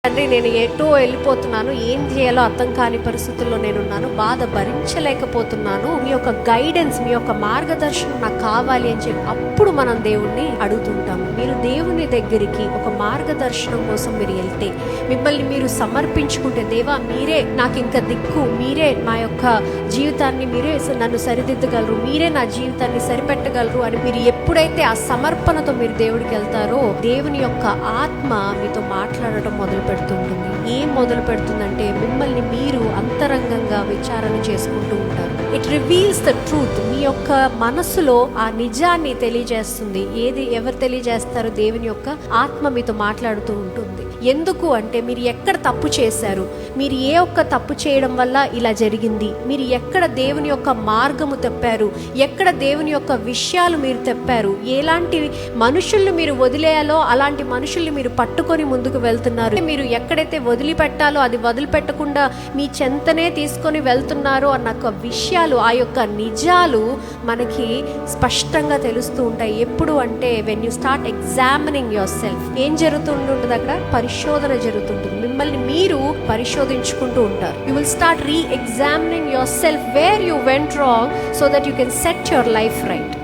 తండ్రి, నేను ఎటో వెళ్ళిపోతున్నాను, ఏం చేయాలో అర్థం కాని పరిస్థితుల్లో నేనున్నాను, బాధ భరించలేకపోతున్నాను, మీ యొక్క గైడెన్స్, మీ యొక్క మార్గదర్శనం నాకు కావాలి అని చెప్పి అప్పుడు మనం దేవుణ్ణి అడుగుతుంటాము. మీరు దేవుని దగ్గరికి ఒక మార్గదర్శనం కోసం మీరు వెళ్తే, మిమ్మల్ని మీరు సమర్పించుకుంటే, దేవా మీరే నాకు ఇంకా దిక్కు, మీరే మా యొక్క జీవితాన్ని, మీరే నన్ను సరిదిద్దగలరు, మీరే నా జీవితాన్ని సరిపెట్టగలరు అని మీరు ఎప్పుడైతే ఆ సమర్పణతో మీరు దేవుడికి వెళ్తారో, దేవుని యొక్క ఆత్మ మీతో మాట్లాడటం మొదలు పెడుతుంటుంది. ఏం మొదలు పెడుతుందంటే, మిమ్మల్ని మీరు అంతరంగంగా విచారణ చేసుకుంటూ ఉంటారు. It reveals the truth. మీ యొక్క మనస్సులో ఆ నిజాన్ని తెలియజేస్తుంది. ఎవరు తెలియజేస్తారు? దేవుని యొక్క ఆత్మ మీతో మాట్లాడుతూ ఉంటుంది. ఎందుకు అంటే, మీరు ఎక్కడ తప్పు చేశారు, మీరు ఏ ఒక్క తప్పు చేయడం వల్ల ఇలా జరిగింది, మీరు ఎక్కడ దేవుని యొక్క మార్గము తెప్పారు, ఎక్కడ దేవుని యొక్క విషయాలు మీరు తెప్పారు, ఎలాంటి మనుషుల్ని మీరు వదిలేయాలో అలాంటి మనుషుల్ని మీరు పట్టుకొని ముందుకు వెళ్తున్నారు, మీరు ఎక్కడైతే వదిలిపెట్టాలో అది వదిలిపెట్టకుండా మీ చెంతనే తీసుకొని వెళ్తున్నారో అన్న విషయాలు, ఆ యొక్క నిజాలు మనకి స్పష్టంగా తెలుస్తూ ఉంటాయి. ఎప్పుడు అంటే, when you start examining your self. ఏం జరుగుతుంటుంది అక్కడ? పరిశోధన జరుగుతుంటుంది. మిమ్మల్ని మీరు పరిశోధించుకుంటూ ఉంటారు. You will start re-examining your self where you went wrong, so that you can set your life right.